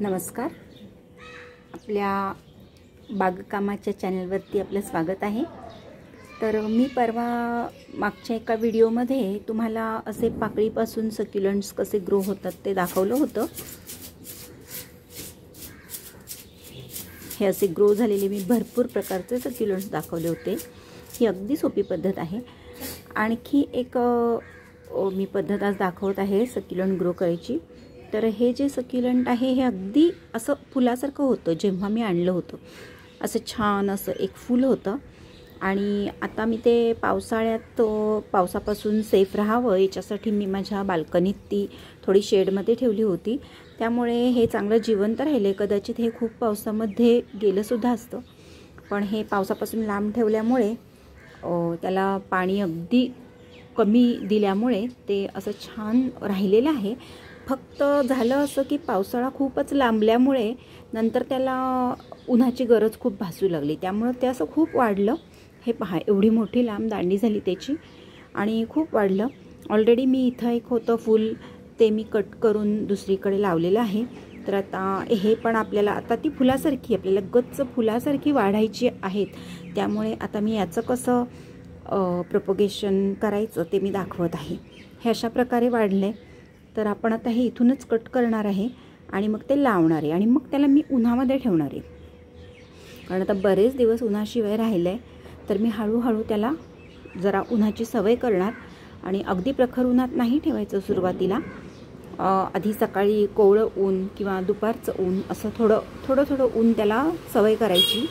नमस्कार. आपल्या बागकामाच्या चॅनलवरती आपलं स्वागत आहे. तर मी परवा मागच्या एका व्हिडिओमध्ये तुम्हाला असे पाकळीपासून सक्युलंट्स कसे ग्रो होतात ते दाखवलं होतं. हे असे ग्रो झालेले मी भरपूर प्रकारचे सक्युलंट्स दाखवले होते. ही अगदी सोपी पद्धत आहे. आणखी एक मी पद्धत आज दाखवत आहे सक्युलंट ग्रो करायची. तर हे जे सक्युलंट आहे हे अगदी असं फुलासारखं होतं. जेव्हा मी आणलं होतं असं छान असं एक फूल होतं. आणि आता मी ते पावसाळ्यात पावसापासून सेफ राहावं याच्यासाठी मी माझ्या बाल्कनीत ती थोडी शेडमध्ये ठेवली होती. त्यामुळे हे चांगलं जिवंत राहिले. कदाचित हे खूप पावसामध्ये गेलंसुद्धा असतं, पण हे पावसापासून लांब ठेवल्यामुळे त्याला पाणी अगदी कमी दिल्यामुळे ते असं छान राहिलेलं आहे. फक्त झालं असं की पावसाळा खूपच लांबल्यामुळे नंतर त्याला उन्हाची गरज खूप भासू लागली. त्यामुळे ते असं खूप वाढलं. हे पहा, एवढी मोठी लांब दांडी झाली त्याची आणि खूप वाढलं. ऑलरेडी मी इथं एक होतं फूल, ते मी कट करून दुसरीकडे लावलेलं आहे. तर आता हे पण आपल्याला आता ती फुलासारखी आपल्याला गच्च फुलासारखी वाढायची आहेत. त्यामुळे आता मी याचं कसं प्रोपगेशन करायचं ते मी दाखवत आहे. हे अशा प्रकारे वाढले. तर आपण आता हे इथूनच कट करणार आहे आणि मग ते लावणार आहे आणि मग त्याला मी उन्हामध्ये ठेवणार आहे. कारण आता बरेच दिवस उन्हाशिवाय राहिले आहे. तर मी हळूहळू त्याला जरा उन्हाची सवय करणार आणि अगदी प्रखर उन्हात नाही ठेवायचं सुरुवातीला. आधी सकाळी कोवळं ऊन किंवा दुपारचं ऊन असं थोडं ऊन त्याला सवय करायची.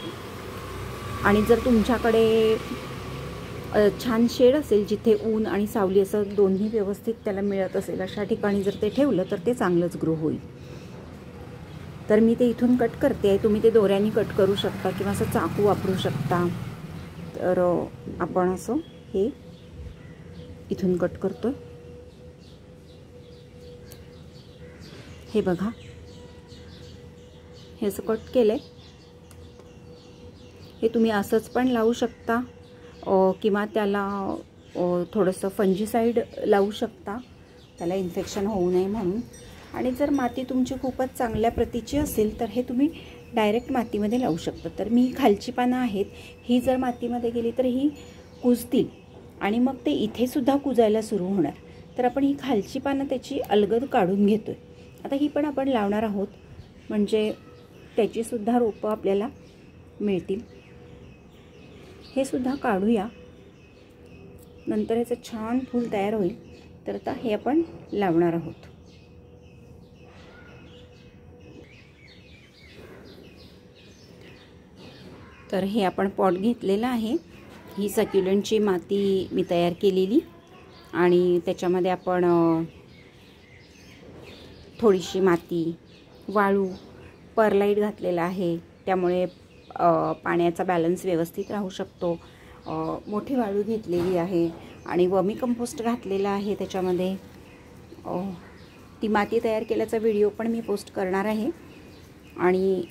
आणि जर तुमच्याकडे छान शेड असेल जिथे ऊन आणि सावली असं दोन्ही व्यवस्थित त्याला मिळत असेल अशा ठिकाणी जर ते ठेवलं तर ते चांगलंच ग्रो होईल. तर मी ते इथून कट करते. तुम्ही ते दोऱ्याने कट करू शकता किंवा असं चाकू वापरू शकता. तर आपण असं हे इथून कट करतोय. हे बघा, हे असं कट केलंय. हे तुम्ही असंच पण लावू शकता किंवा त्याला थोडंसं फंजीसाईड लावू शकता त्याला इन्फेक्शन होऊ नये म्हणून. आणि जर माती तुमची खूपच चांगल्या प्रतीची असेल तर हे तुम्ही डायरेक्ट मातीमध्ये लावू शकता. तर मी खालची पानं आहेत, ही जर मातीमध्ये गेली तर ही कुजतील आणि मग ते इथेसुद्धा कुजायला सुरू होणार. तर आपण ही खालची पानं त्याची अलगद काढून घेतो आहे. आता ही पण आपण लावणार आहोत म्हणजे त्याचीसुद्धा रोपं आपल्याला मिळतील. हे सुद्धा काढूया, नंतर ह्याचं छान फूल तयार होईल. तर आता हे आपण लावणार आहोत. तर हे आपण पॉट घेतलेलं आहे. ही सक्युलंटची माती मी तयार केलेली आणि त्याच्यामध्ये आपण थोडीशी माती, वाळू, परलाईट घातलेला आहे. त्यामुळे पाण्याचा बॅलन्स व्यवस्थित राहू शकतो. मोठी वाळू घेतलेली आहे आणि वर्मी कंपोस्ट घातलेला आहे त्याच्यामध्ये. ती माती तयार केल्याचा व्हिडिओ पण मी पोस्ट करणार आहे. आणि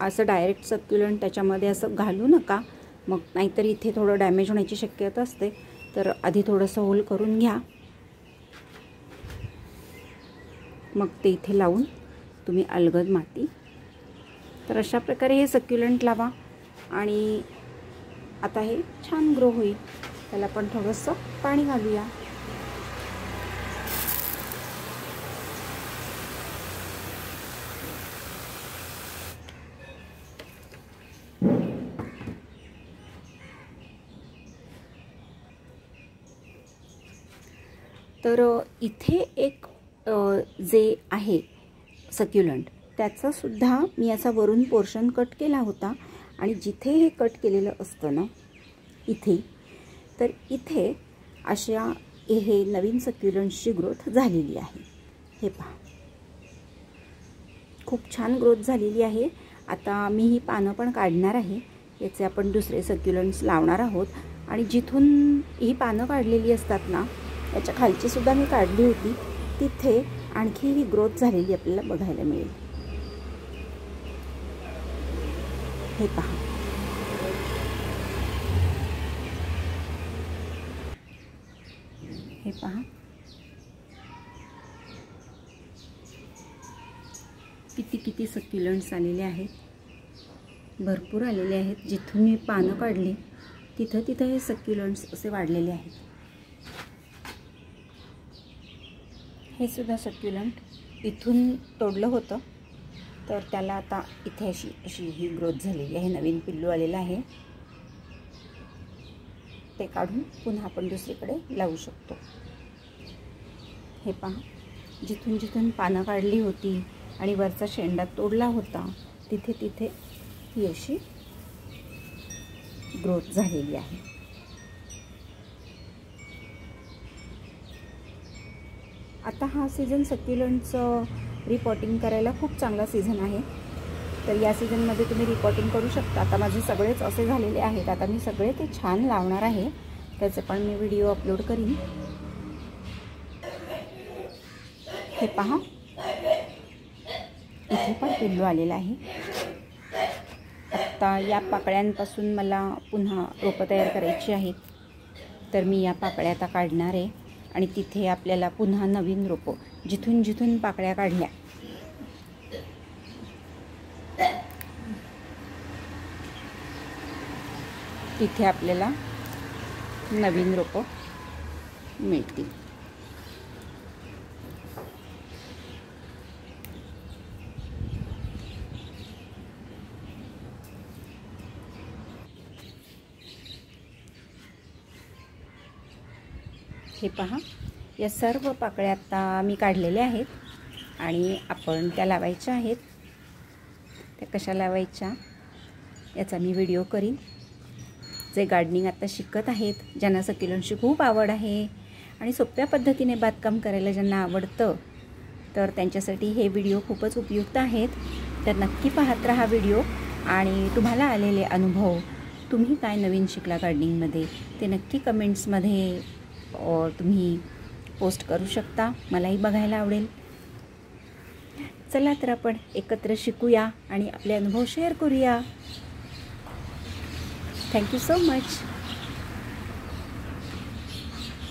असं डायरेक्ट सक्युलंट त्याच्यामध्ये असं घालू नका, मग नाहीतर इथे थोडं डॅमेज होण्याची शक्यता असते. तर आधी थोडंसं होल करून घ्या, मग ते इथे लावून तुम्ही अलगद माती. तर अशा प्रकारे हे सक्युलंट लावा आणि आता हे छान ग्रो होईल. त्याला पण थोडंसं पाणी घालूया. तर इथे एक जे आहे सक्युलंट त्याचासुद्धा मी असा वरून पोर्शन कट केला होता. आणि जिथे हे कट केलेलं असतं ना इथे, तर इथे अशा हे नवीन सक्युलंट्सची ग्रोथ झालेली आहे. हे पहा, खूप छान ग्रोथ झालेली आहे. आता मी ही पानं पण काढणार आहे. याचे आपण दुसरे सक्युलंट्स लावणार आहोत. आणि जिथून ही पानं काढलेली असतात ना याच्या खालची सुद्धा मी काढली होती, तिथे आणखी ही ग्रोथ झालेली आपल्याला बघायला मिळेल. हे पहा, हे पहा. किती सक्युलंट्स आलेले आहेत, भरपूर आलेले आहेत. जिथून मी पानं काढली तिथं हे सक्युलंट्स असे वाढलेले आहेत. हे सुद्धा सक्युलंट इथून तोडलं होतं, तर त्याला आता इथे अशी ही ग्रोथ झालेली आहे. नवीन पिल्लू आलेलं आहे, ते काढून पुन्हा आपण दुसरीकडे लावू शकतो. हे पहा, जिथून पानं काढली होती आणि वरचा शेंडा तोडला होता तिथे ही अशी ग्रोथ झालेली आहे. आता हा सीझन सक्युलंटचं रिपॉटिंग करायला खूप चांगला सीझन आहे. तर या सीझनमध्ये तुम्ही रिपॉटिंग करू शकता. आता माझे सगळेच असे झालेले आहेत. आता मी सगळे ते छान लावणार आहे, त्याचे पण मी व्हिडिओ अपलोड करीन. हे पहा, इथे पण पिल्लू आलेलं आहे. आता या पाकळ्यांपासून मला पुन्हा रोपं तयार करायची आहेत, तर मी या पाकळ्या आता काढणार आहे आणि तिथे आपल्याला पुन्हा नवीन रोपं जिथून पाकळ्या काढल्या तिथे आपल्याला नवीन रोपं मिळतील. हे पहा, या सर्व पाकळ्या आता मी काढलेल्या आहेत आणि आपण त्या लावायच्या आहेत. त्या कशा लावायच्या याचा मी व्हिडिओ करीन. जे गार्डनिंग आता शिकत आहेत, ज्यांना सक्युलंटची खूप आवड आहे आणि सोप्या पद्धतीने बागकाम करायला ज्यांना आवडतं, तर त्यांच्यासाठी हे व्हिडिओ खूपच उपयुक्त आहेत. तर नक्की पाहत राहा व्हिडिओ आणि तुम्हाला आलेले अनुभव, तुम्ही काय नवीन शिकला गार्डनिंगमध्ये, ते नक्की कमेंट्समध्ये तुम्ही पोस्ट करू शकता. मलाही बघायला आवडेल. चला तर आपण एकत्र शिकूया आणि आपले अनुभव शेअर करूया. Thank you so much.